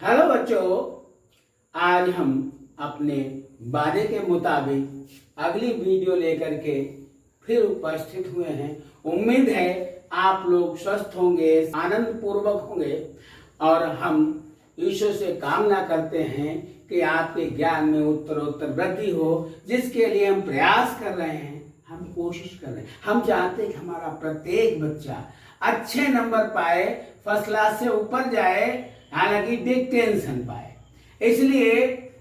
Hello बच्चों, आज हम अपने वादे के मुताबिक अगली वीडियो लेकर के फिर उपस्थित हुए हैं। उम्मीद है आप लोग स्वस्थ होंगे, आनंद पूर्वक होंगे और हम ईश्वर से कामना करते हैं कि आपके ज्ञान में उत्तरोत्तर वृद्धि हो, जिसके लिए हम प्रयास कर रहे हैं, हम कोशिश कर रहे हैं। हम चाहते हैं कि हमारा प्रत्येक बच्चा अच्छे नंबर पाए, फर्स्ट क्लास से ऊपर जाए, हालांकि डिक्टेंशन पाए। इसलिए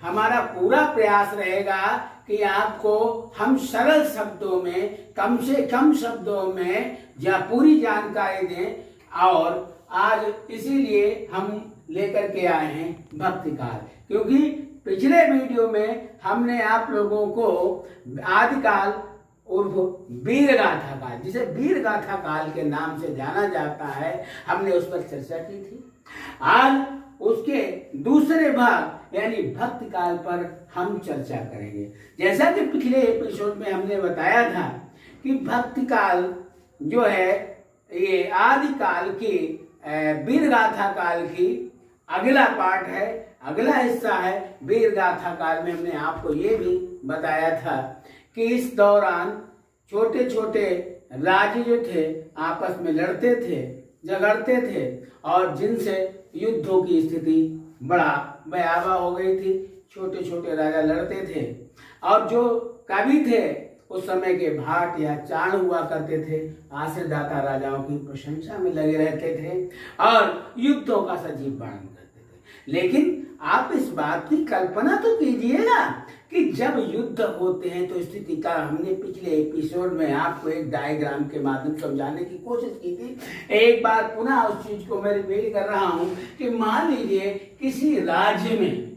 हमारा पूरा प्रयास रहेगा कि आपको हम सरल शब्दों में, कम से कम शब्दों में पूरी जानकारी दें। और आज इसीलिए हम लेकर के आए हैं भक्ति काल, क्योंकि पिछले वीडियो में हमने आप लोगों को आदिकाल उर्फ वीर गाथा काल, जिसे वीर गाथा काल के नाम से जाना जाता है, हमने उस पर चर्चा की थी। आज उसके दूसरे भाग यानी भक्ति काल पर हम चर्चा करेंगे। जैसा कि पिछले एपिसोड में हमने बताया था कि भक्ति काल जो है ये आदि काल की वीर गाथा काल की अगला पार्ट है, अगला हिस्सा है। वीर गाथा काल में हमने आपको ये भी बताया था कि इस दौरान छोटे छोटे राज्य जो थे आपस में लड़ते थे, झगड़ते थे और जिनसे युद्धों की स्थिति बड़ा भयावह हो गई थी। छोटे छोटे राजा लड़ते थे और जो कवि थे उस समय के भाट या चाण हुआ करते थे, आशीर्दाता राजाओं की प्रशंसा में लगे रहते थे और युद्धों का सजीव वर्णन करते थे। लेकिन आप इस बात की कल्पना तो कीजिएगा कि जब युद्ध होते हैं तो स्थिति का हमने पिछले एपिसोड में आपको एक डायग्राम के माध्यम से समझाने की कोशिश की थी। एक बार पुनः उस चीज को मैं रिपीट कर रहा हूं कि मान लीजिए किसी राज्य में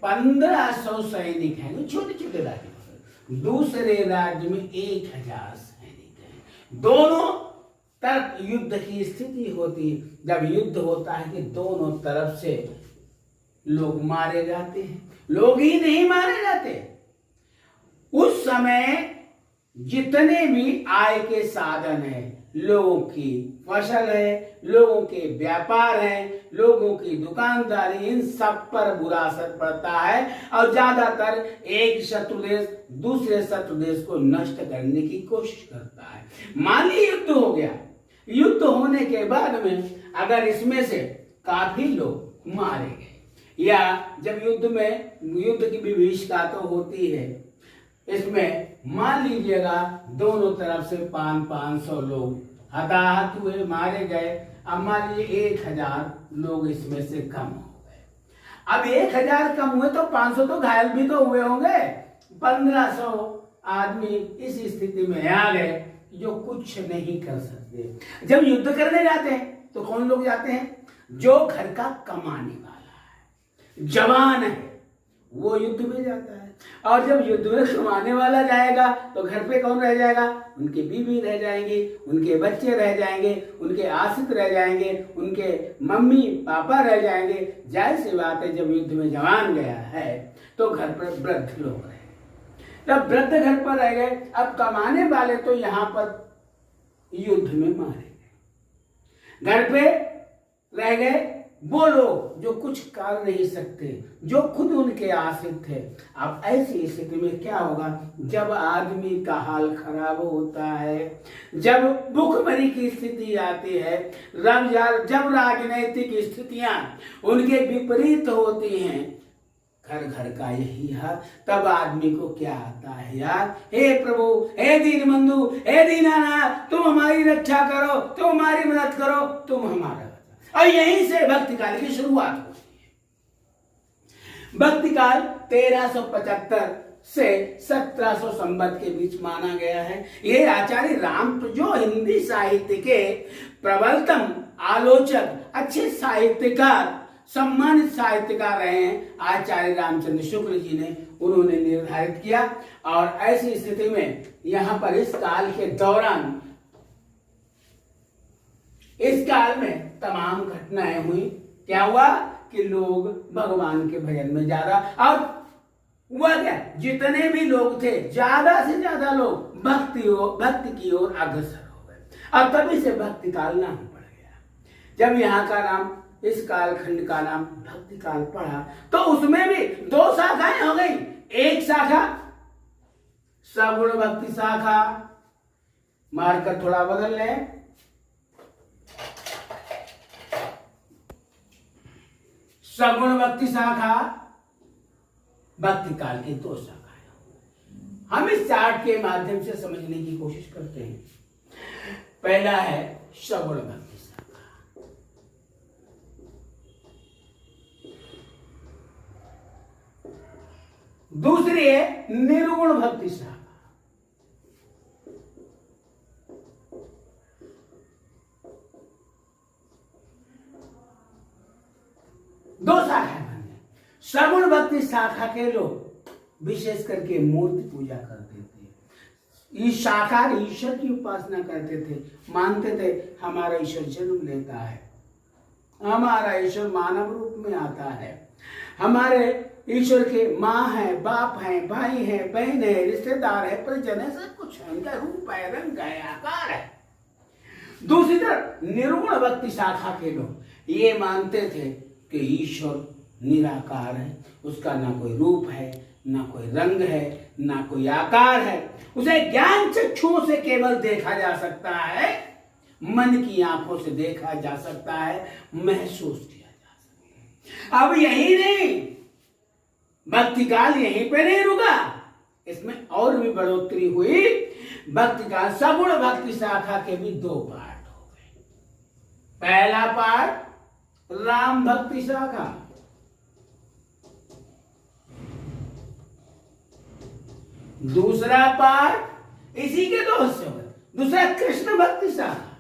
1500 सैनिक हैं, छोटे छोटे राज्य, दूसरे राज्य में 1000 सैनिक हैं। दोनों तरफ युद्ध की स्थिति होती है। जब युद्ध होता है कि दोनों तरफ से लोग मारे जाते हैं, लोग ही नहीं मारे जाते, उस समय जितने भी आय के साधन है, लोगों की फसल है, लोगों के व्यापार है, लोगों की दुकानदारी, इन सब पर बुरा असर पड़ता है और ज्यादातर एक शत्रु देश दूसरे शत्रु देश को नष्ट करने की कोशिश करता है। मान लीजिए युद्ध हो गया, युद्ध होने के बाद में अगर इसमें से काफी लोग मारे गए या जब युद्ध की विभीषिका तो होती है, इसमें मान लीजिएगा दोनों तरफ से 500 लोग हताहत हुए, मारे गए। अब मान लीजिए 1000 लोग इसमें से कम हो गए। अब 1000 कम हुए तो 500 तो घायल भी तो हुए होंगे। 1500 आदमी इस स्थिति में आ गए जो कुछ नहीं कर सकते। जब युद्ध करने जाते हैं तो कौन लोग जाते हैं? जो घर का कमाने वाला है, जवान है, वो युद्ध में जाता है। और जब युद्ध में कमाने वाला जाएगा तो घर पे कौन रह जाएगा? उनके बीवी रह जाएंगे, उनके बच्चे रह जाएंगे, उनके आश्रित रह जाएंगे, उनके मम्मी पापा रह जाएंगे। जाहिर सी बात है, जब युद्ध में जवान गया है तो घर पर वृद्ध लोग रहे। जब वृद्ध घर पर रह गए, अब कमाने वाले तो यहाँ पर युद्ध में मारे गए। घर पे रह गए वो लोग जो कुछ कर नहीं सकते, जो खुद उनके आश्रित थे। अब ऐसी स्थिति में क्या होगा? जब आदमी का हाल खराब होता है, जब भूखमरी की स्थिति आती है, जब राजनीतिक स्थितियां उनके विपरीत होती हैं, घर घर का यही है, तब आदमी को क्या आता है? यार, हे प्रभु, हे दीन बंधु, हे दीनानाथ, तुम हमारी रक्षा करो, तुम हमारी मदद करो, तुम हमारा। और यहीं से भक्ति काल की शुरुआत होती है। भक्ति काल 1375 से 1700 संवत के बीच माना गया है। ये आचार्य राम, जो हिंदी साहित्य के प्रबलतम आलोचक, अच्छे साहित्यकार, सम्मानित साहित्यकार रहे हैं, आचार्य रामचंद्र शुक्ल जी ने उन्होंने निर्धारित किया। और ऐसी स्थिति में यहाँ पर इस काल के दौरान, इस काल में तमाम घटनाएं हुई। क्या हुआ कि लोग भगवान के भजन में ज्यादा, और हुआ क्या, जितने भी लोग थे ज्यादा से ज्यादा लोग भक्ति की ओर अग्रसर हो गए। और तभी से भक्ति काल नाम पड़ गया। जब यहाँ का नाम इस कालखंड का नाम भक्ति काल पढ़ा, तो उसमें भी दो शाखाएं हो गई। एक शाखा सगुण भक्ति शाखा, मारकर थोड़ा बदल ले, सगुण भक्ति शाखा, भक्ति काल की दो शाखाएं। हम इस चार्ट के माध्यम से समझने की कोशिश करते हैं। पहला है सगुण भक्ति शाखा, दूसरी है निर्गुण भक्ति शाखा। दो शाखाएं बन गई। सगुण भक्ति शाखा के लोग विशेष करके मूर्ति पूजा करते थे, इस शाखा ईश्वर की उपासना करते थे, मानते थे हमारा ईश्वर जन्म लेता है, हमारा ईश्वर मानव रूप में आता है, हमारे ईश्वर के माँ है, बाप है, भाई है, बहन है, रिश्तेदार है, परिजन है, सब कुछ है, उनका रूप है, रंग है, आकार है। दूसरी तरफ निर्गुण भक्ति शाखा के लोग ये मानते थे कि ईश्वर निराकार है, उसका ना कोई रूप है, ना कोई रंग है, ना कोई आकार है, उसे ज्ञान चक्षुओं से केवल देखा जा सकता है, मन की आंखों से देखा जा सकता है, महसूस किया जा सकता है। अब यही नहीं, भक्ति काल यहीं पे नहीं रुका, इसमें और भी बढ़ोतरी हुई। भक्ति काल सगुण भक्ति शाखा के भी दो पार्ट हो गए। पहला पार्ट राम भक्ति शाखा, दूसरा पार्ट इसी के दो हिस्से हुए, दूसरा कृष्ण भक्ति शाखा।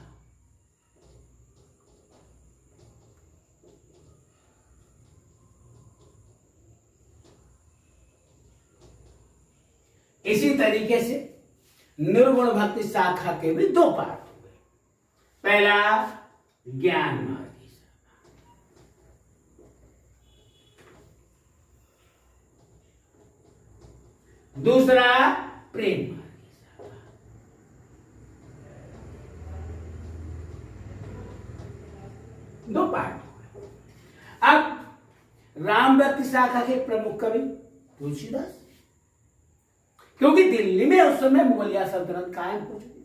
इसी तरीके से निर्गुण भक्ति शाखा के भी दो पार्ट हुए। पहला ज्ञान मार्ग की शाखा, दूसरा प्रेम मार्ग की शाखा। दो पार्ट हुए। अब राम भक्ति शाखा के प्रमुख कवि तुलसीदास, क्योंकि दिल्ली में उस समय मुगलिया सल्तनत कायम हो चुकी,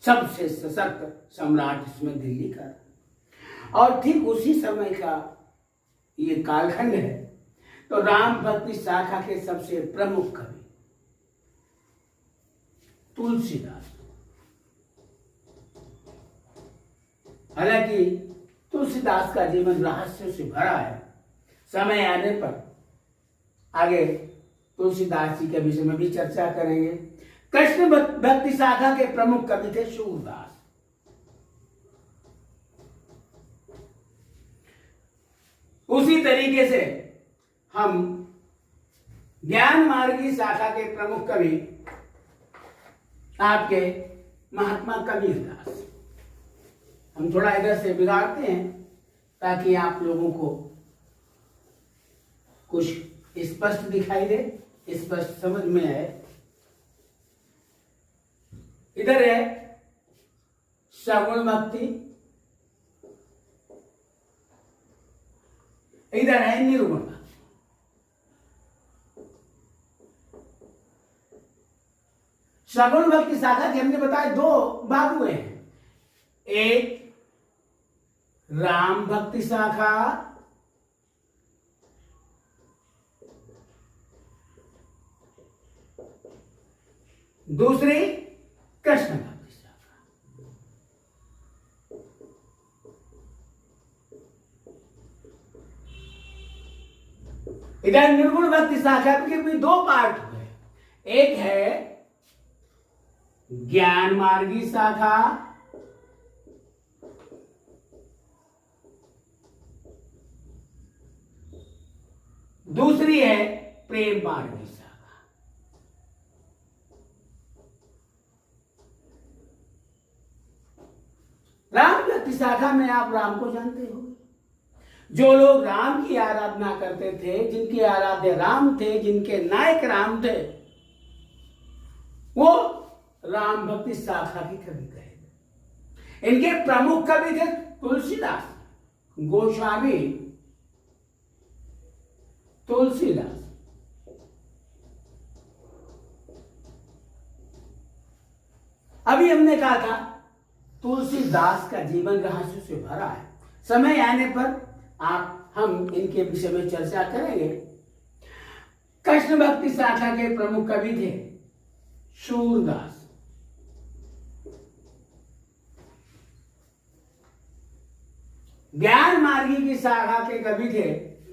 सबसे सशक्त सम्राट इसमें दिल्ली का, और ठीक उसी समय का ये कालखंड है। तो राम भक्ति शाखा के सबसे प्रमुख कवि तुलसीदास। हालांकि तुलसीदास का जीवन रहस्य से भरा है, समय आने पर आगे तुलसीदास जी के विषय में भी चर्चा करेंगे। कृष्ण भक्ति शाखा के प्रमुख कवि थे सूरदास। उसी तरीके से हम ज्ञान मार्ग की शाखा के प्रमुख कवि आपके महात्मा कबीरदास, हम थोड़ा इधर से बिगाड़ते हैं ताकि आप लोगों को कुछ स्पष्ट दिखाई दे, स्पष्ट समझ में आए। इधर है सगुण भक्ति, इधर है निर्गुण भक्ति। सगुण भक्ति शाखा के हमने बताया दो भाग हुए हैं, एक राम भक्ति शाखा, दूसरी कृष्ण भक्ति शाखा। इधर निर्गुण भक्ति शाखा के भी दो पार्ट हुए, एक है ज्ञान मार्गी शाखा, दूसरी है प्रेम मार्गी शाखा। राम भक्ति शाखा में आप राम को जानते हो, जो लोग राम की आराधना करते थे, जिनके आराध्य राम थे, जिनके नायक राम थे, वो राम भक्ति शाखा की कवि कहे। इनके प्रमुख कवि थे तुलसीदास, गोस्वामी तुलसीदास। अभी हमने कहा था तुलसीदास का जीवन रहस्य से भरा है। समय आने पर हम इनके विषय में चर्चा करेंगे। कृष्ण भक्ति शाखा के प्रमुख कवि थे सूरदास। ज्ञान मार्गी की शाखा के कवि थे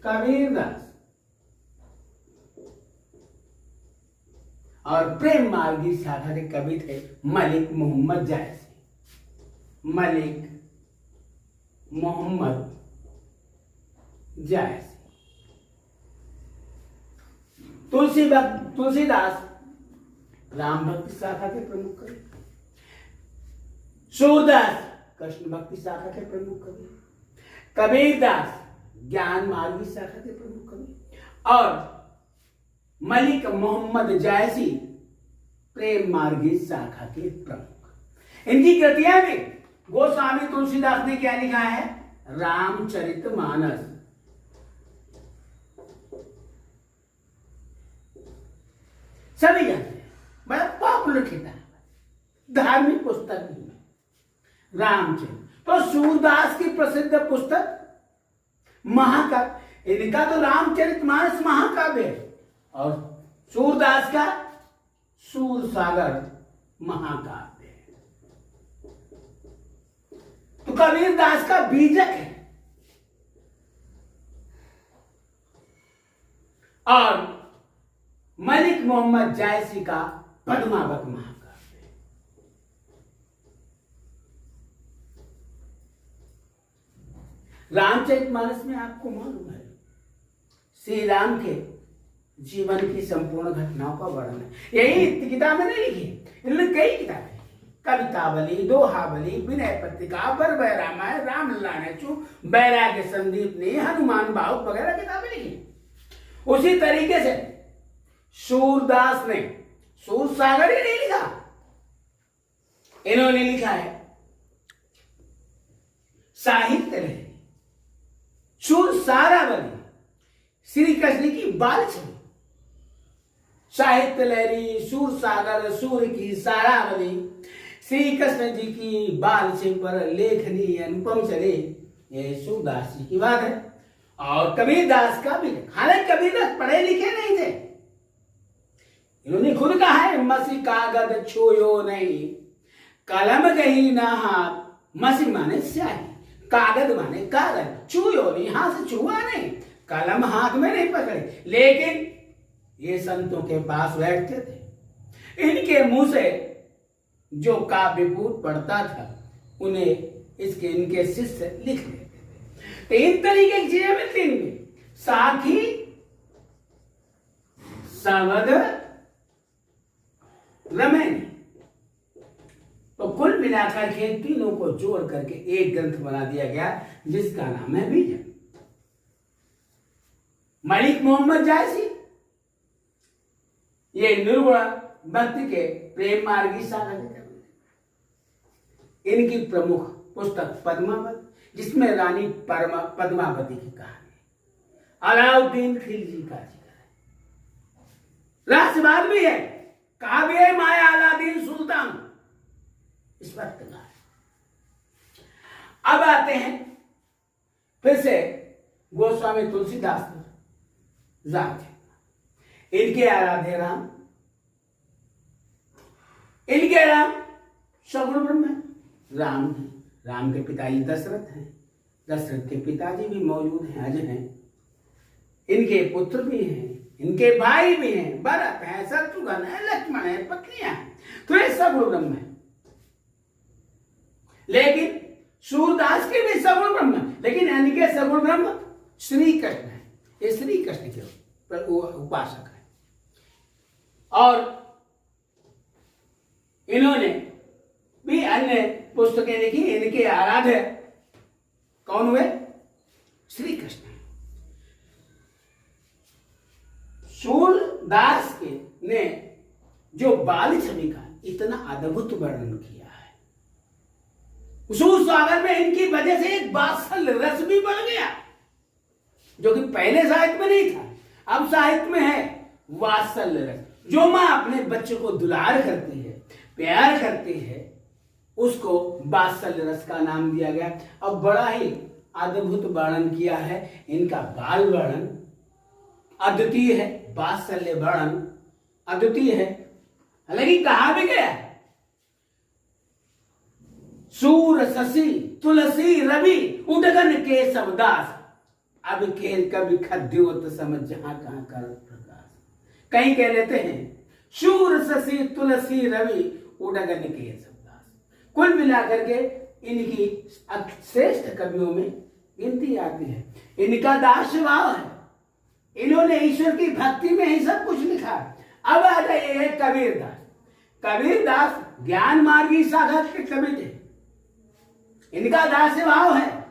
कबीरदास। और प्रेम मार्गी शाखा के कवि थे मलिक मोहम्मद जायसी। मलिक मोहम्मद जायसी। तुलसीदास राम भक्ति शाखा के प्रमुख कवि। सूरदास कृष्ण भक्ति शाखा के प्रमुख कवि। कबीरदास ज्ञान मार्गी शाखा के प्रमुख कवि। और मलिक मोहम्मद जायसी प्रेम मार्गी शाखा के प्रमुख। इनकी कृतियां में गोस्वामी तुलसीदास ने क्या लिखा है? रामचरितमानस। सभी जानते हैं, बड़ा पॉपुलर किताब है, धार्मिक पुस्तक भी है रामचरित। तो सूरदास की प्रसिद्ध पुस्तक महाकाव्य, इनका तो रामचरितमानस महाकाव्य है और सूरदास का सूरसागर महाकाव्य है। तो कबीरदास का बीजक है और मलिक मोहम्मद जायसी का पद्मावत महाकाव्य है। रामचरितमानस में आपको मालूम है श्री राम के जीवन की संपूर्ण घटनाओं का वर्णन है। यही किताबें नहीं लिखी, इनमें कई किताबें, कवितावली, दोहावली, विनय पत्रिका, बरबय रामायण, रामलला नेचू, बैराग्य संदीप ने, हनुमान बाहुक वगैरह किताबें लिखी। उसी तरीके से सूरदास ने सूरसागर ही नहीं लिखा, इन्होंने लिखा है साहित्य लहरी, सूरसारावली, श्री कृष्ण की बाल छवि। साहित्य लहरी, सूरसागर, सूर्य की सारावली, श्री कृष्ण जी की बाल छवि पर लेखनी अनुपम चले, ये सूरदास जी की बात है। और कबीरदास का भी, हालांकि कबीरदास पढ़े लिखे नहीं थे, इन्होंने खुद कहा है मसी कागज छुयो नहीं, कलम गही ना हाथ, मसी माने स्याही, कागज माने कागज, छुयो नहीं, हाथ से छुआ नहीं, कलम हाथ में नहीं पकड़े। लेकिन ये संतों के पास बैठते थे, इनके मुंह से जो काव्यपूत पढ़ता था उन्हें इनके शिष्य लिख लेते थे। तो इन तरीके की चीजें मिलती इनमें, साखी, संवद, रमैनी। तो कुल मिलाकर के तीनों को जोड़ करके एक ग्रंथ बना दिया गया जिसका नाम है बीजक। मलिक मोहम्मद जायसी ये निर्गुण भक्ति के प्रेम मार्गी शाखा के कवि। इनकी प्रमुख पुस्तक पद्मावत, जिसमें रानी पद्मावती की कहानी, अलाउद्दीन खिलजी का जिक्र है, रहस्यवाद भी है, काव्य माया अलाउद्दीन सुल्तान इस वक्त का है। अब आते हैं फिर से गोस्वामी तुलसीदास जाते, इनके आराध्य राम, इनके राम सगुण ब्रह्म है। राम है, राम के पिताजी दशरथ हैं, दशरथ के पिताजी भी मौजूद हैं, अजय हैं, इनके पुत्र भी हैं, इनके भाई भी हैं, भरत है, शत्रुघ्न है, लक्ष्मण है, पत्नियां हैं। तो ये सगुण ब्रह्म है। लेकिन सूरदास के भी सगुण ब्रह्म है, लेकिन इनके सगुण ब्रह्म श्री कृष्ण है, ये श्री कृष्ण के उपासक है। और इन्होंने भी अन्य पुस्तकें लिखी, इनके आराध्य कौन हुए? श्री कृष्ण। सूरदास के ने जो बाल छवि का इतना अद्भुत वर्णन किया है, सुसागर में इनकी वजह से एक वात्सल्य रस भी बढ़ गया, जो कि पहले साहित्य में नहीं था, अब साहित्य में है वात्सल्य रस। जो मां अपने बच्चे को दुलार करती है, प्यार करती है, उसको वात्सल्य रस का नाम दिया गया। अब बड़ा ही अद्भुत वर्णन किया है इनका। बाल वर्णन अद्वितीय है, वात्सल्य वर्णन अद्वितीय है। हालांकि कहा भी गया है, सूर शशि तुलसी रवि उदगन के सबदास, अब के कभी खद्योत समझ जहां कहां कर प्रकाश। कहीं कह लेते हैं सूर शशि तुलसी रवि उदगन के सबदास। कुल मिलाकर के इनकी श्रेष्ठ कवियों में गिनती आती है। इनका दास भाव है, इन्होंने ईश्वर की भक्ति में ही सब कुछ लिखा। अब आ जाइए कबीरदास। कबीरदास ज्ञान मार्गी शाखा के कवि थे। इनका दास भाव है,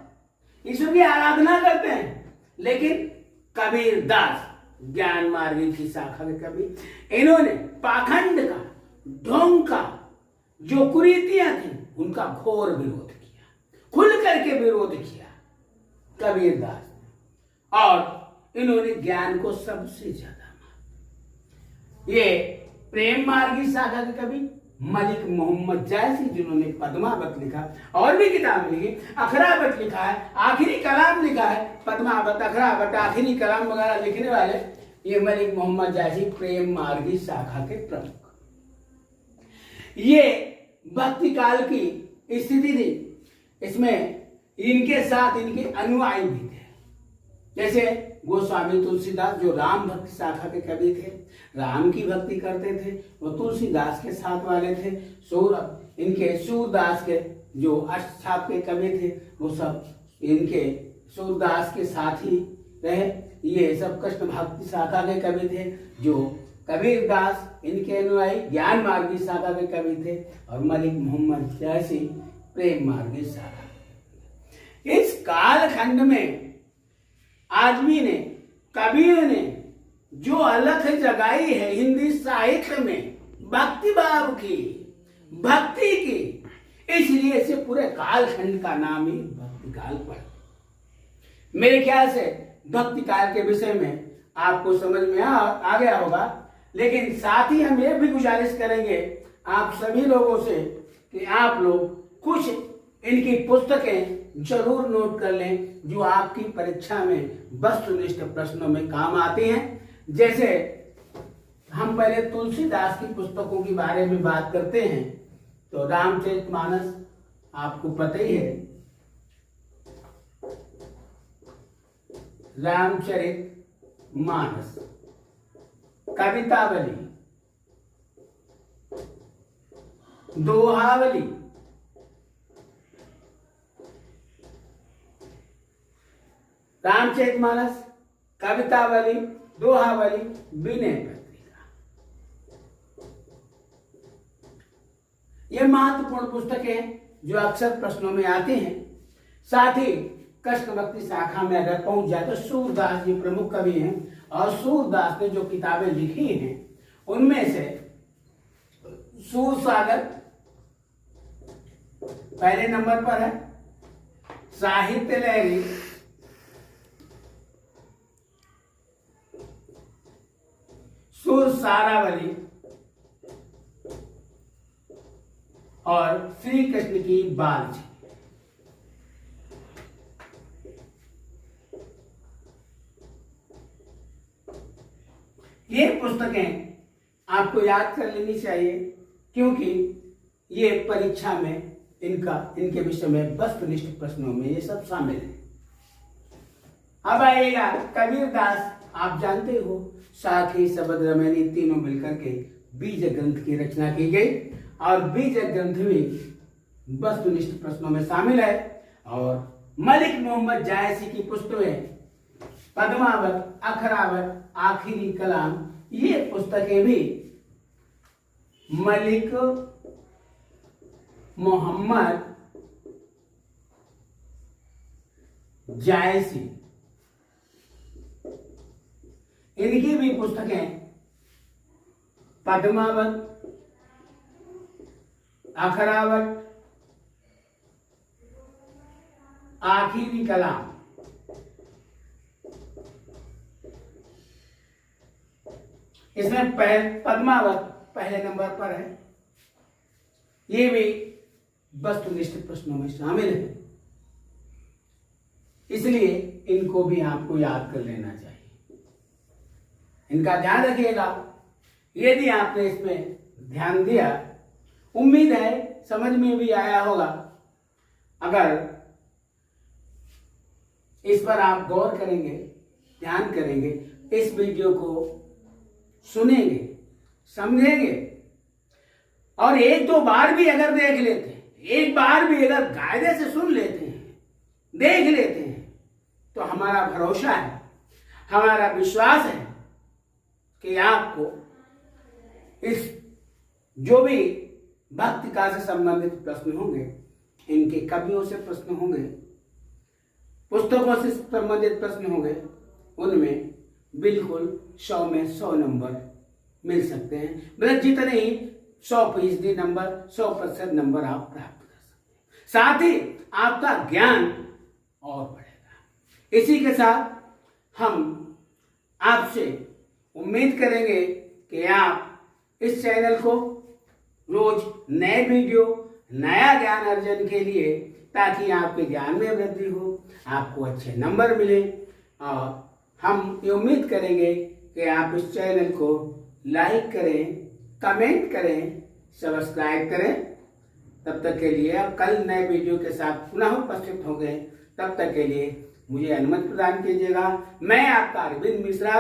ईश्वर की आराधना करते हैं, लेकिन कबीरदास ज्ञान मार्गी की शाखा के कवि। इन्होंने पाखंड का, ढोंग का, जो कुरीतियां थी, उनका घोर विरोध किया, खुल करके विरोध किया कबीरदास ने। और इन्होंने ज्ञान को सबसे ज्यादा माना। ये प्रेम मार्गी शाखा के कवि मलिक मोहम्मद जायसी, जिन्होंने पद्मावत लिखा, और भी किताब लिखी, अखरावत लिखा है, आखिरी कलाम लिखा है, पद्मावत, अखरावत, आखिरी कलाम वगैरह लिखने वाले ये मलिक मोहम्मद जायसी प्रेम मार्गी शाखा के प्रमुख। ये भक्ति काल की स्थिति थी, इसमें इनके साथ इनके अनुयायी भी थे। जैसे गोस्वामी तुलसीदास, जो राम भक्ति शाखा के कवि थे, राम की भक्ति करते थे, वो तुलसीदास के साथ वाले थे। इनके सूरदास के जो अष्टछाप के कवि थे, वो सब इनके सूरदास के साथ ही रहे। ये सब कृष्ण भक्ति शाखा के कवि थे। जो कबीरदास इनके अनुयायी ज्ञान मार्गी शाखा के कवि थे, और मलिक मोहम्मद जायसी प्रेम मार्गी शाखा। इस कालखंड में आदमी ने, कबीर ने जो अलख जगाई है हिंदी साहित्य में भक्ति भाव की, भक्ति की, इसलिए से पूरे कालखंड का नाम ही भक्ति काल पड़ा। मेरे ख्याल से भक्ति काल के विषय में आपको समझ में आ गया होगा। लेकिन साथ ही हम ये भी गुजारिश करेंगे आप सभी लोगों से कि आप लोग कुछ इनकी पुस्तकें जरूर नोट कर लें, जो आपकी परीक्षा में वस्तुनिष्ठ प्रश्नों में काम आती हैं। जैसे हम पहले तुलसीदास की पुस्तकों के बारे में बात करते हैं, तो रामचरितमानस आपको पता ही है, रामचरितमानस, कवितावली, दोहावली, रामचरितमानस, कवितावली, दोहावली, विनय पत्रिका, ये महत्वपूर्ण पुस्तकें हैं जो अक्सर प्रश्नों में आती हैं। साथ ही कृष्ण भक्ति शाखा में अगर पहुंच जाए तो सूरदास जी प्रमुख कवि हैं, और सूरदास ने जो किताबें लिखी हैं उनमें से सूरसागर पहले नंबर पर है, साहित्य लहरी सुरसारावली और श्री कृष्ण की बाल। ये पुस्तकें आपको याद कर लेनी चाहिए, क्योंकि ये परीक्षा में इनके विषय में वस्तुनिष्ठ प्रश्नों में ये सब शामिल है। अब आइएगा कबीरदास। आप जानते हो साखी शबद रमैनी तीनों मिलकर के बीज ग्रंथ की रचना की गई, और बीज ग्रंथ भी वस्तुनिष्ठ प्रश्नों में शामिल है। और मलिक मोहम्मद जायसी की पुस्तकें पद्मावत, अखरावत, आखिरी कलाम, ये पुस्तकें भी मलिक मोहम्मद जायसी, इनकी भी पुस्तकें पद्मावत, अखरावत, आखिरी कलाम। इसमें पद्मावत पहले नंबर पर है। ये भी वस्तुनिष्ठ प्रश्नों में शामिल है, इसलिए इनको भी आपको याद कर लेना चाहिए। इनका ध्यान रखिएगा। यदि आपने इसमें ध्यान दिया, उम्मीद है समझ में भी आया होगा। अगर इस पर आप गौर करेंगे, ध्यान करेंगे, इस वीडियो को सुनेंगे, समझेंगे और एक दो बार भी अगर देख लेते हैं, एक बार भी अगर कायदे से सुन लेते हैं, देख लेते हैं, तो हमारा भरोसा है, हमारा विश्वास है कि आपको इस जो भी भक्ति का से संबंधित प्रश्न होंगे, इनके कवियों से प्रश्न होंगे, पुस्तकों से संबंधित प्रश्न होंगे, उनमें बिल्कुल 100 में 100 नंबर मिल सकते हैं। मतलब जितने ही 100% नंबर, 100% नंबर आप प्राप्त कर सकते हैं। साथ ही आपका ज्ञान और बढ़ेगा। इसी के साथ हम आपसे उम्मीद करेंगे कि आप इस चैनल को रोज नए वीडियो, नया ज्ञान अर्जन के लिए, ताकि आपके ज्ञान में वृद्धि हो, आपको अच्छे नंबर मिले, और हम ये उम्मीद करेंगे कि आप इस चैनल को लाइक करें, कमेंट करें, सब्सक्राइब करें। तब तक के लिए, अब कल नए वीडियो के साथ पुनः उपस्थित होंगे। तब तक के लिए मुझे अनुमति प्रदान कीजिएगा। मैं आपका अरविंद मिश्रा